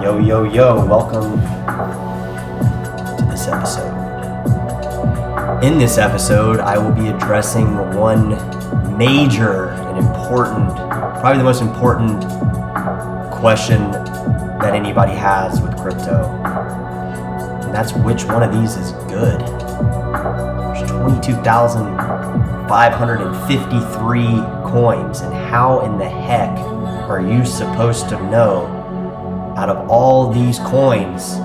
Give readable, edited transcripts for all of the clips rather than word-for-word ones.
Yo, welcome to this episode. In this episode, I will be addressing one major and important, probably the most important question that anybody has with crypto. And that's which one of these is good. There's 22,553 coins, and how in the heck are you supposed to know out of all these coins,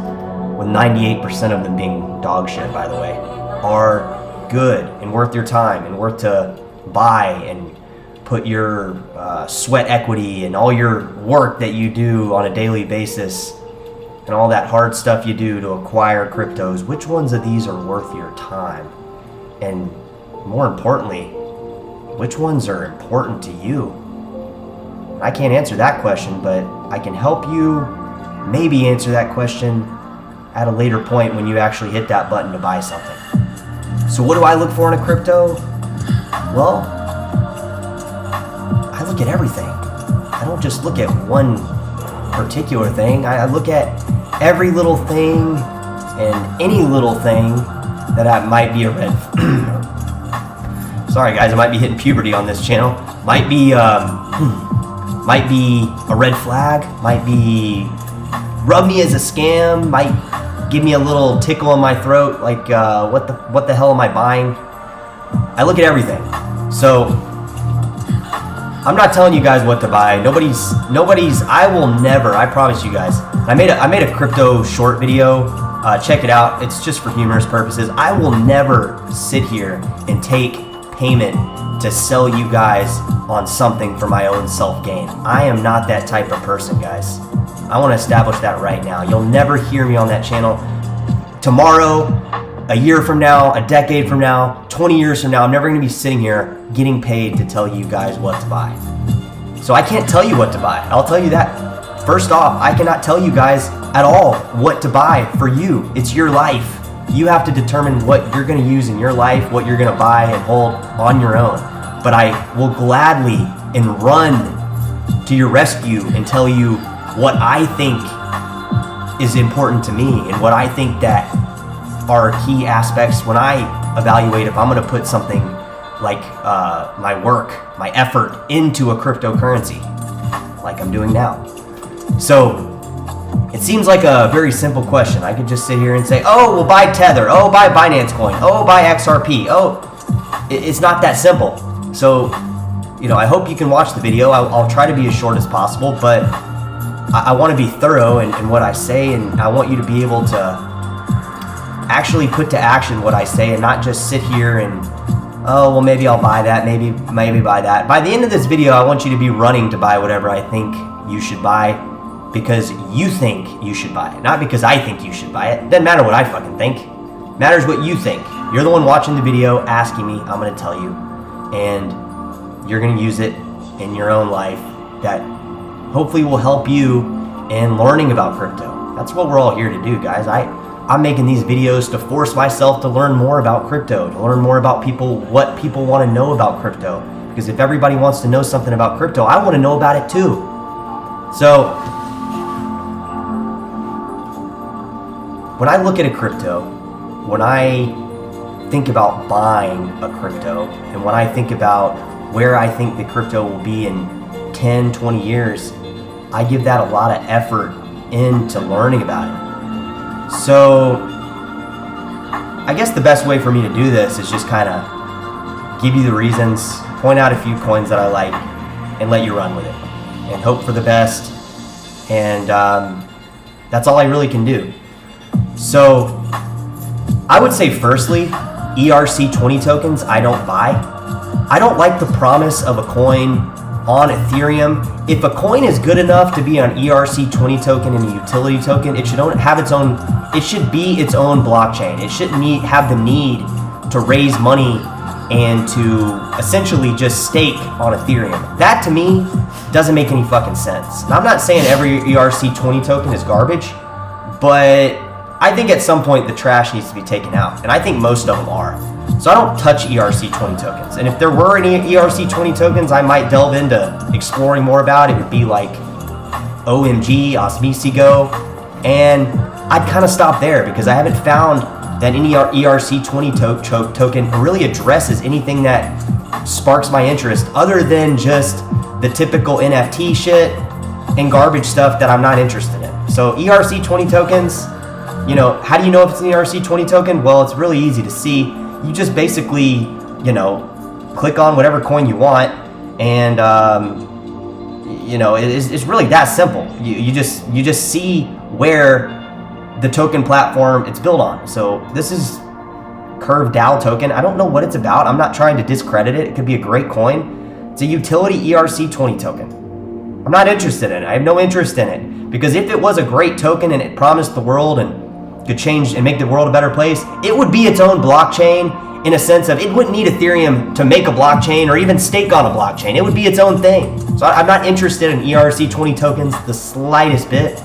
with 98% of them being dog shit, by the way, are good and worth your time and worth to buy and put your sweat equity and all your work that you do on a daily basis and all that hard stuff you do to acquire cryptos? Which ones of these are worth your time? And more importantly, which ones are important to you? I can't answer that question, but I can help you maybe answer that question at a later point when you actually hit that button to buy something. So what do I look for in a crypto? Well, I look at everything. I don't just look at one particular thing. I look at every little thing and any little thing that might be a red sorry guys, I might be hitting puberty on this channel. Might be a red flag, might be rub me as a scam, might give me a little tickle in my throat, like what the hell am I buying? I look at everything. So I'm not telling you guys what to buy. Nobody's I will never, I promise you guys. I made a crypto short video. Check it out. It's just for humorous purposes. I will never sit here and take payment to sell you guys on something for my own self-gain. I am not that type of person, guys. I want to establish that right now. You'll never hear me on that channel. Tomorrow, a year from now, a decade from now, 20 years from now, I'm never going to be sitting here getting paid to tell you guys what to buy. So I can't tell you what to buy. I'll tell you that. First off, I cannot tell you guys at all what to buy for you. It's your life. You have to determine what you're going to use in your life, what you're going to buy and hold on your own. But I will gladly and run to your rescue and tell you what I think is important to me and what I think that are key aspects when I evaluate if I'm going to put something like my work, my effort into a cryptocurrency like I'm doing now. So it seems like a very simple question. I could just sit here and say, oh, well, buy Tether. Oh, buy Binance Coin. Oh, buy XRP. Oh, it's not that simple. So, I hope you can watch the video. I'll try to be as short as possible, but I want to be thorough in what I say, and I want you to be able to actually put to action what I say and not just sit here and, oh, well, maybe I'll buy that, maybe buy that. By the end of this video, I want you to be running to buy whatever I think you should buy because you think you should buy it, not because I think you should buy it. Doesn't matter what I fucking think. It matters what you think. You're the one watching the video, asking me, I'm going to tell you, and you're going to use it in your own life that hopefully will help you in learning about crypto. That's what we're all here to do, guys. I'm making these videos to force myself to learn more about crypto, to learn more about what people want to know about crypto. Because if everybody wants to know something about crypto, I want to know about it too. So when I look at a crypto, when I think about buying a crypto, and when I think about where I think the crypto will be in 10, 20 years, I give that a lot of effort into learning about it. So I guess the best way for me to do this is just kind of give you the reasons, point out a few coins that I like, and let you run with it and hope for the best. And that's all I really can do. So I would say firstly, ERC20 tokens I don't buy. I don't like the promise of a coin on Ethereum. If a coin is good enough to be an ERC20 token and a utility token, it should have its own. It should be its own blockchain. It shouldn't have the need to raise money and to essentially just stake on Ethereum. That to me doesn't make any fucking sense. And I'm not saying every ERC20 token is garbage, but I think at some point the trash needs to be taken out, and I think most of them are. So I don't touch ERC20 tokens. And if there were any ERC20 tokens I might delve into exploring more about, it would be like OMG, Osmisigo, And I'd kind of stop there because I haven't found that any _ERC20 token really addresses anything that sparks my interest other than just the typical NFT shit and garbage stuff that I'm not interested in. So ERC20 tokens, you know, how do you know if it's an ERC20 token? Well, it's really easy to see. You just basically, you know, click on whatever coin you want, and you know, it's really that simple. You just see where the token platform it's built on. So this is Curve DAO token. I don't know what it's about. I'm not trying to discredit it. It could be a great coin. It's a utility ERC20 token. I'm not interested in it. I have no interest in it, because if it was a great token and it promised the world and could change and make the world a better place, it would be its own blockchain, in a sense of it wouldn't need Ethereum to make a blockchain or even stake on a blockchain. It would be its own thing. So I'm not interested in ERC20 tokens the slightest bit.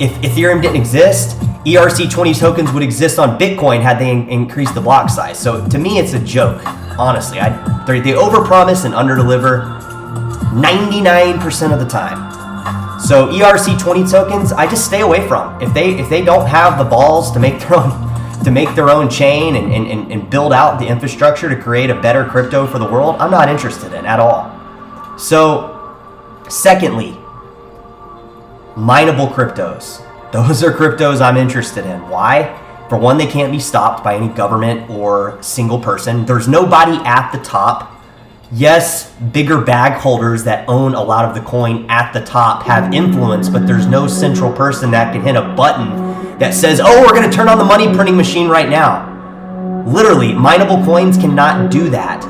If Ethereum didn't exist, ERC20 tokens would exist on Bitcoin had they increased the block size. So to me, it's a joke, honestly. They overpromise and underdeliver 99% of the time. So ERC20 tokens, I just stay away from. If they don't have the balls to make their own chain and build out the infrastructure to create a better crypto for the world, I'm not interested in at all. So, secondly, minable cryptos. Those are cryptos I'm interested in. Why? For one, they can't be stopped by any government or single person. There's nobody at the top. Yes, bigger bag holders that own a lot of the coin at the top have influence, but there's no central person that can hit a button that says, oh, we're going to turn on the money printing machine right now. Literally, mineable coins cannot do that.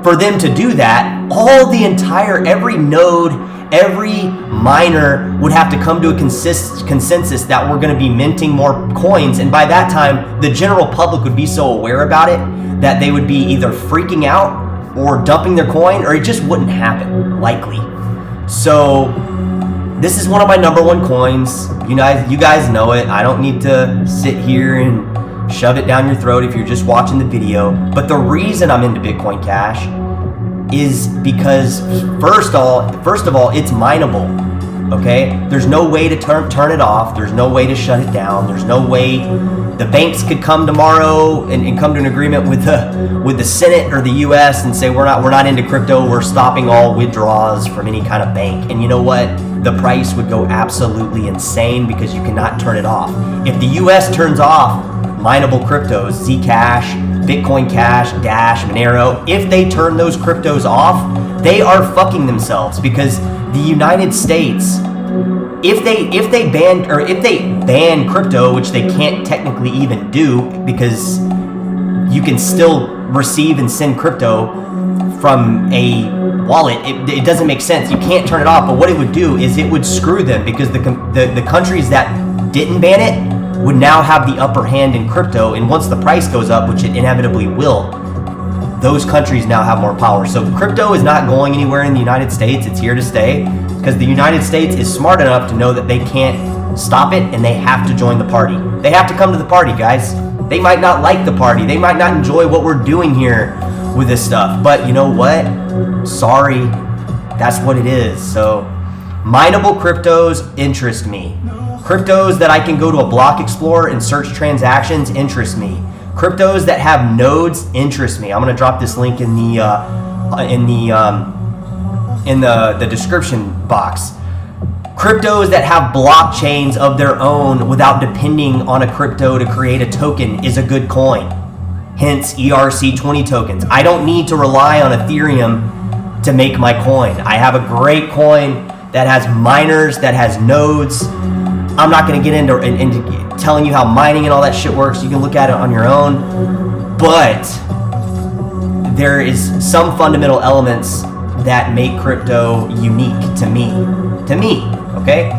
For them to do that, every node, every miner would have to come to a consensus that we're going to be minting more coins. And by that time, the general public would be so aware about it that they would be either freaking out or dumping their coin, or it just wouldn't happen, likely. So this is one of my #1 coins. You guys know it. I don't need to sit here and shove it down your throat if you're just watching the video. But the reason I'm into Bitcoin Cash is because first of all, it's mineable. Okay? There's no way to turn it off. There's no way to shut it down. There's no way the banks could come tomorrow and come to an agreement with the Senate or the US and say we're not into crypto, we're stopping all withdrawals from any kind of bank. And you know what? The price would go absolutely insane because you cannot turn it off. If the US turns off mineable cryptos, Zcash, Bitcoin Cash, Dash, Monero, if they turn those cryptos off, they are fucking themselves, because the United States, if they ban crypto, which they can't technically even do because you can still receive and send crypto from a wallet, it doesn't make sense. You can't turn it off. But what it would do is it would screw them, because the countries that didn't ban it would now have the upper hand in crypto, and once the price goes up, which it inevitably will, those countries now have more power. So crypto is not going anywhere in the United States. It's here to stay, because the United States is smart enough to know that they can't stop it, and they have to join the party. They have to come to the party, guys. They might not like the party. They might not enjoy what we're doing here with this stuff. But you know what? Sorry. That's what it is. So mineable cryptos interest me. Cryptos that I can go to a block explorer and search transactions interest me. Cryptos that have nodes interest me. I'm gonna drop this link in the description box. Cryptos that have blockchains of their own without depending on a crypto to create a token is a good coin. Hence ERC20 tokens. I don't need to rely on Ethereum to make my coin. I have a great coin that has miners, that has nodes. I'm not going to get into telling you how mining and all that shit works. You can look at it on your own. But there is some fundamental elements that make crypto unique to me. Okay?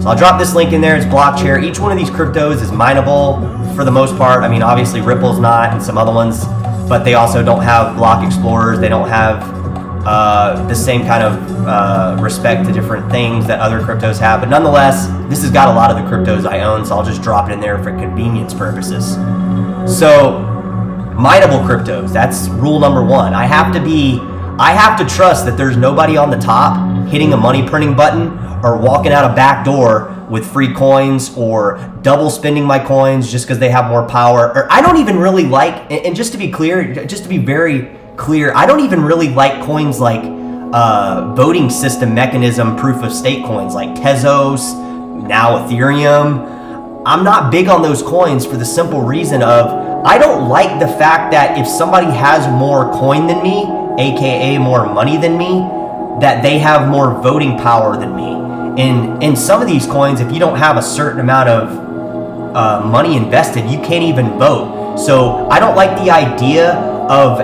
So I'll drop this link in there. It's Blockchair. Each one of these cryptos is mineable for the most part. I mean, obviously Ripple's not, and some other ones, but they also don't have block explorers. They don't have the same kind of respect to different things that other cryptos have. But nonetheless, this has got a lot of the cryptos I own, so I'll just drop it in there for convenience purposes. So, mineable cryptos, that's rule #1. I have to trust that there's nobody on the top hitting a money printing button or walking out a back door with free coins or double spending my coins just because they have more power. Or I don't even really like, and just to be clear, just to be very clear, I don't even really like coins like voting system mechanism proof of stake coins like Tezos, now Ethereum. I'm not big on those coins for the simple reason of I don't like the fact that if somebody has more coin than me, aka more money than me, that they have more voting power than me. And in some of these coins, if you don't have a certain amount of money invested, you can't even vote. So I don't like the idea of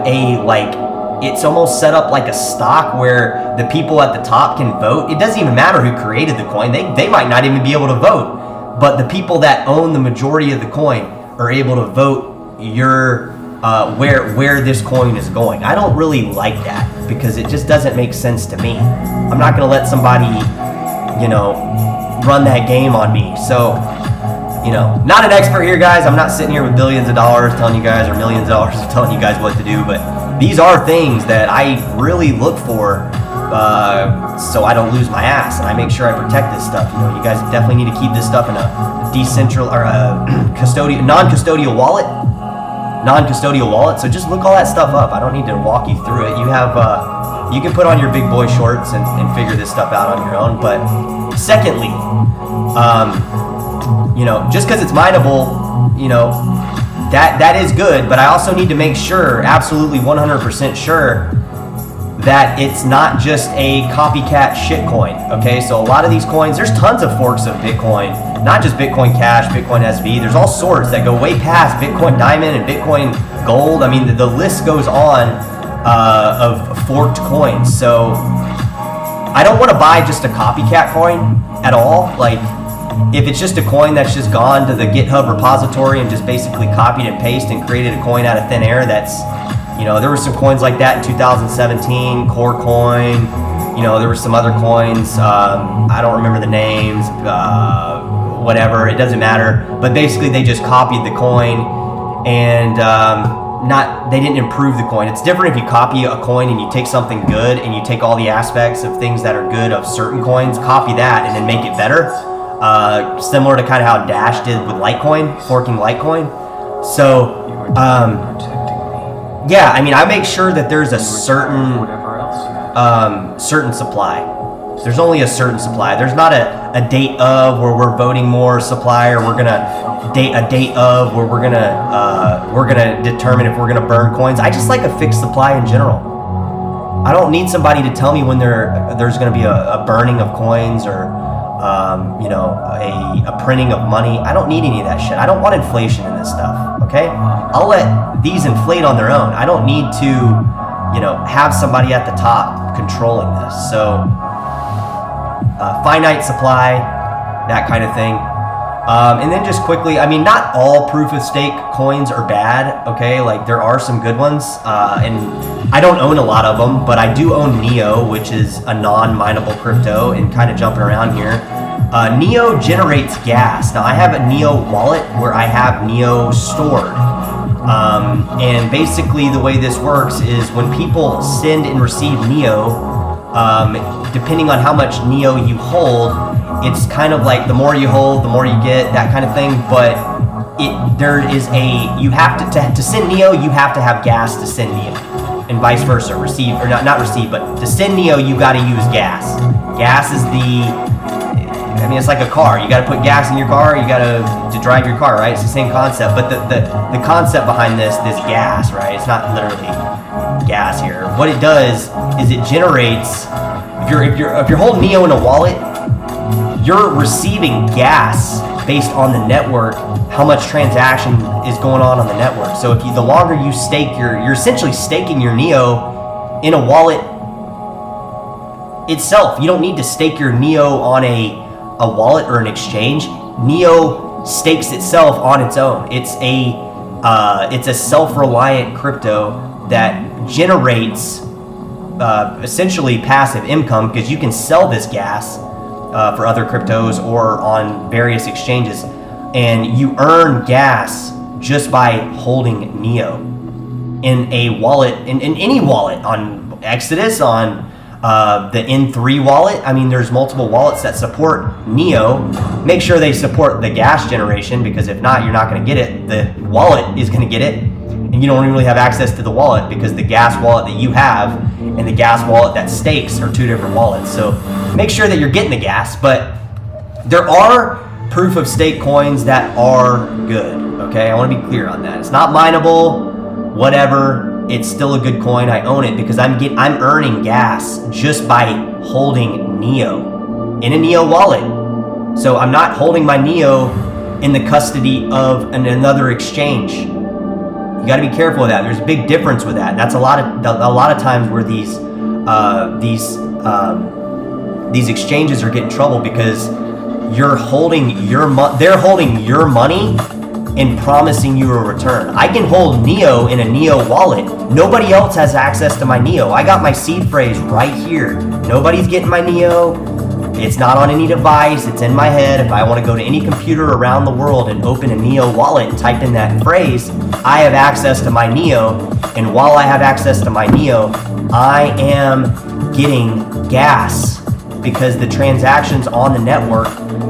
it's almost set up like a stock where the people at the top can vote. It doesn't even matter who created the coin. They might not even be able to vote. But the people that own the majority of the coin are able to vote where this coin is going. I don't really like that because it just doesn't make sense to me. I'm not going to let somebody, run that game on me. So, not an expert here, guys. I'm not sitting here with billions of dollars telling you guys or millions of dollars telling you guys what to do. But these are things that I really look for so I don't lose my ass, and I make sure I protect this stuff. You guys definitely need to keep this stuff in a decentral or a non-custodial wallet. So just look all that stuff up. I don't need to walk you through it. You have you can put on your big boy shorts and figure this stuff out on your own. But secondly, just because it's mineable, that is good. But I also need to make sure, absolutely 100% sure, that it's not just a copycat shitcoin. Okay, so a lot of these coins, there's tons of forks of Bitcoin, not just Bitcoin Cash, bitcoinsv. There's all sorts that go way past Bitcoin Diamond and Bitcoin Gold. I mean, the list goes on of forked coins. So I don't want to buy just a copycat coin at all. Like, if it's just a coin that's just gone to the GitHub repository and just basically copied and pasted and created a coin out of thin air, that's, there were some coins like that in 2017, Core Coin. There were some other coins. I don't remember the names. Whatever, it doesn't matter. But basically, they just copied the coin, and they didn't improve the coin. It's different if you copy a coin and you take something good and you take all the aspects of things that are good of certain coins, copy that, and then make it better. Similar to kind of how Dash did with Litecoin, forking Litecoin. So. Yeah, I mean, I make sure that there's a certain supply. There's only a certain supply. There's not a date of where we're voting more supply, or we're gonna a date of where we're gonna determine if we're gonna burn coins. I just like a fixed supply in general. I don't need somebody to tell me when there's gonna be a burning of coins or a printing of money. I don't need any of that shit. I don't want inflation in this stuff. Okay, I'll let these inflate on their own. I don't need to, have somebody at the top controlling this. So, finite supply, that kind of thing. And then just quickly, I mean, not all proof of stake coins are bad. Okay, like there are some good ones, and I don't own a lot of them, but I do own Neo, which is a non-mineable crypto, and kind of jumping around here. Neo generates gas. Now I have a Neo wallet where I have Neo stored. And basically the way this works is when people send and receive Neo, depending on how much Neo you hold, it's kind of like the more you hold, the more you get, that kind of thing. But you have to send Neo, you have to have gas to send Neo, and vice versa. Receive, or not receive, but to send Neo, you got to use gas. Gas is it's like a car. You got to put gas in your car. You got to drive your car, right? It's the same concept, but the concept behind this gas, right? It's not literally gas here. What it does is it generates. If you're holding Neo in a wallet, you're receiving gas based on the network, how much transaction is going on the network. So the longer you stake you're essentially staking your Neo in a wallet itself. You don't need to stake your Neo on a wallet or an exchange. Neo stakes itself on its own. It's a self-reliant crypto that generates essentially passive income, because you can sell this gas for other cryptos or on various exchanges, and you earn gas just by holding Neo in a wallet, in any wallet, on Exodus, on the N3 wallet. I mean, there's multiple wallets that support Neo. Make sure they support the gas generation, because if not, you're not going to get it. The wallet is going to get it, and you don't really have access to the wallet, because the gas wallet that you have and the gas wallet that stakes are two different wallets. So make sure that you're getting the gas. But there are proof of stake coins that are good. Okay, I want to be clear on that. It's not mineable, whatever. It's still a good coin. I own it because I'm earning gas just by holding Neo in a Neo wallet. So I'm not holding my Neo in the custody of another exchange. You got to be careful of that. There's a big difference with that. That's a lot of times where these exchanges are getting in trouble, because they're holding your money and promising you a return. I can hold Neo in a Neo wallet. Nobody else has access to my Neo. I got my seed phrase right here. Nobody's getting my Neo. It's not on any device. It's in my head. If I want to go to any computer around the world and open a Neo wallet and type in that phrase, I have access to my Neo. And while I have access to my Neo, I am getting gas, because the transactions on the network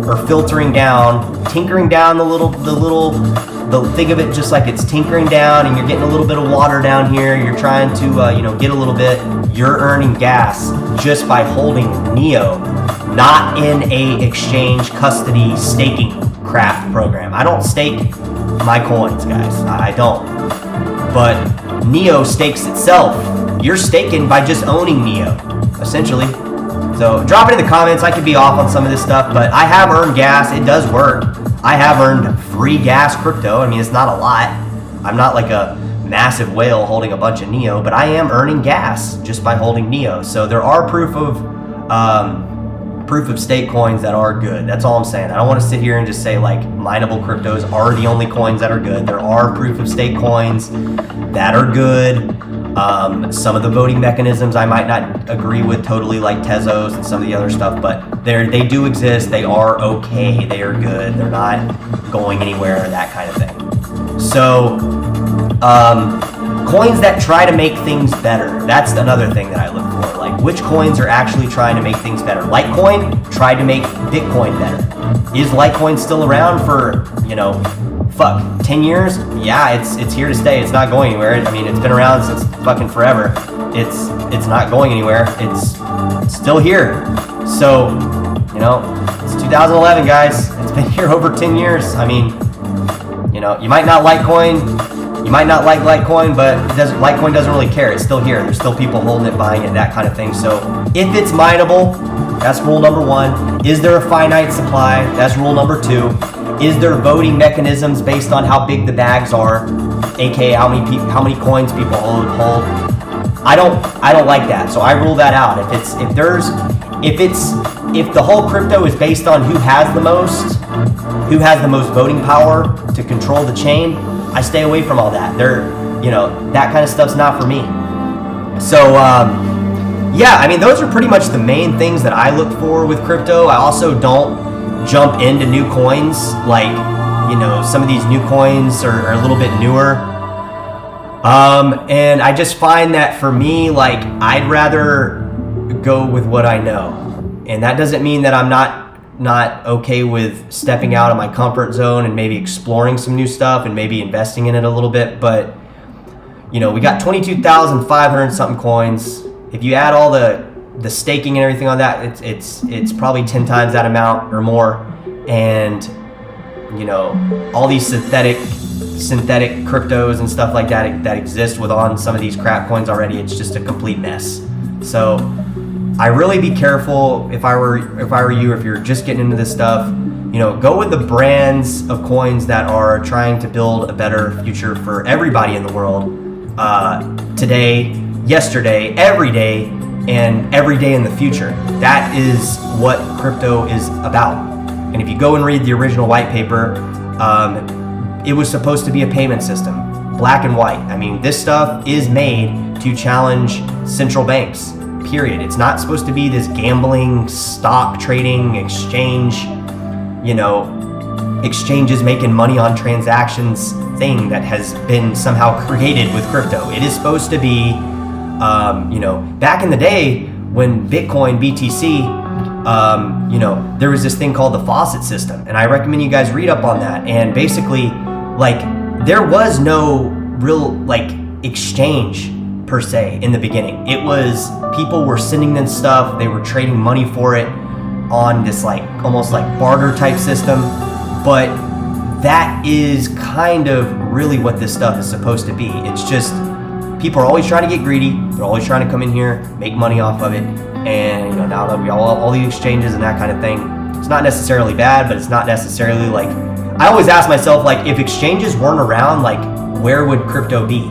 are filtering down, tinkering down think of it just like it's tinkering down, and you're getting a little bit of water down here. You're trying to get a little bit. You're earning gas just by holding Neo, not in a exchange custody staking crap program. I don't stake my coins, guys. I don't. But Neo stakes itself. You're staking by just owning Neo, essentially. So drop it in the comments. I could be off on some of this stuff, but I have earned gas. It does work. I have earned free gas crypto. I mean, it's not a lot. I'm not like a massive whale holding a bunch of Neo, but I am earning gas just by holding Neo. So there are proof of stake coins that are good. That's all I'm saying. I don't want to sit here and just say like mineable cryptos are the only coins that are good. There are proof of stake coins that are good. Some of the voting mechanisms I might not agree with totally, like Tezos and some of the other stuff, but they do exist. They are okay. They are good. They're not going anywhere, that kind of thing. So coins that try to make things better, that's another thing that I look for. Like, which coins are actually trying to make things better? Litecoin tried to make Bitcoin better. Is Litecoin still around for 10 years? Yeah, it's here to stay. It's not going anywhere. I mean, it's been around since fucking forever. It's not going anywhere. It's still here. So, it's 2011, guys. It's been here over 10 years. I mean, you might not like Litecoin, you might not like Litecoin, but Litecoin doesn't really care. It's still here. There's still people holding it, buying it, that kind of thing. So if it's mineable, that's rule number 1. Is there a finite supply? That's rule number 2. Is there voting mechanisms based on how big the bags are, aka how many coins people hold? I don't like that, so I rule that out. If the whole crypto is based on who has the most voting power to control the chain, I stay away from all that. That kind of stuff's not for me. So yeah, I mean, those are pretty much the main things that I look for with crypto. I also don't jump into new coins, like some of these new coins are a little bit newer, and I just find that for me, like, I'd rather go with what I know, and that doesn't mean that I'm not okay with stepping out of my comfort zone and maybe exploring some new stuff and maybe investing in it a little bit. But we got 22,500 something coins. If you add all the staking and everything on that, it's probably 10 times that amount or more. And all these synthetic cryptos and stuff like that exist on some of these crap coins already. It's just a complete mess. So I really be careful. If I were you, if you're just getting into this stuff, go with the brands of coins that are trying to build a better future for everybody in the world, today, yesterday, every day, and every day in the future. That is what crypto is about. And if you go and read the original white paper, it was supposed to be a payment system, black and white. I mean, this stuff is made to challenge central banks, period. It's not supposed to be this gambling, stock trading, exchange, exchanges making money on transactions thing that has been somehow created with crypto. It is supposed to be, back in the day when Bitcoin, BTC, you know, there was this thing called the faucet system, and I recommend you guys read up on that. And basically, like, there was no real like exchange per se in the beginning. It was people were sending them stuff, they were trading money for it on this like almost like barter type system. But that is kind of really what this stuff is supposed to be. It's just people are always trying to get greedy. They're always trying to come in here, make money off of it. And you know, now that we all the exchanges and that kind of thing, it's not necessarily bad, but it's not necessarily like, I always ask myself, like, if exchanges weren't around, like, where would crypto be?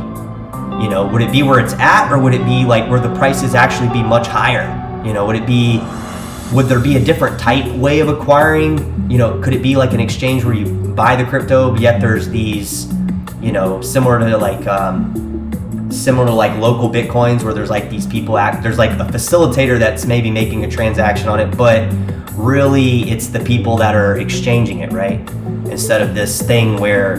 You know, would it be where it's at, or would it be like where the prices actually be much higher? You know, would there be a different type way of acquiring? You know, could it be like an exchange where you buy the crypto, but yet there's these, you know, similar to like local Bitcoins where there's like these people there's like a facilitator that's maybe making a transaction on it, but really it's the people that are exchanging it, right? Instead of this thing where,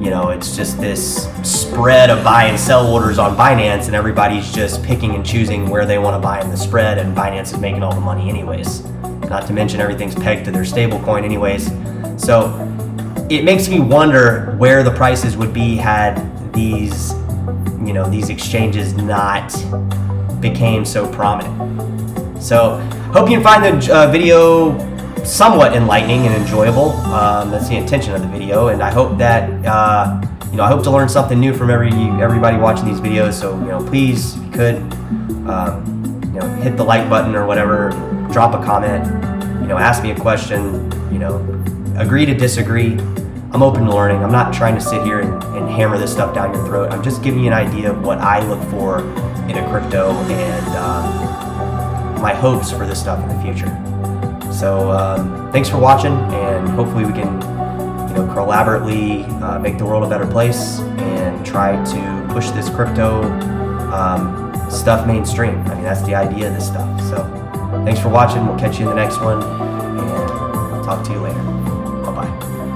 you know, it's just this spread of buy and sell orders on Binance and everybody's just picking and choosing where they want to buy in the spread, and Binance is making all the money anyways. Not to mention everything's pegged to their stable coin anyways. So it makes me wonder where the prices would be had these, you know, these exchanges not became so prominent. So hope you can find the video somewhat enlightening and enjoyable. That's the intention of the video, and I hope that you know, I hope to learn something new from everybody watching these videos. So, you know, please, if you could, you know, hit the like button or whatever, drop a comment, you know, ask me a question, you know, agree to disagree. I'm open to learning. I'm not trying to sit here and hammer this stuff down your throat. I'm just giving you an idea of what I look for in a crypto and my hopes for this stuff in the future. So thanks for watching, and hopefully we can, you know, collaboratively make the world a better place and try to push this crypto stuff mainstream. I mean, that's the idea of this stuff. So thanks for watching. We'll catch you in the next one, and I'll talk to you later. Bye-bye.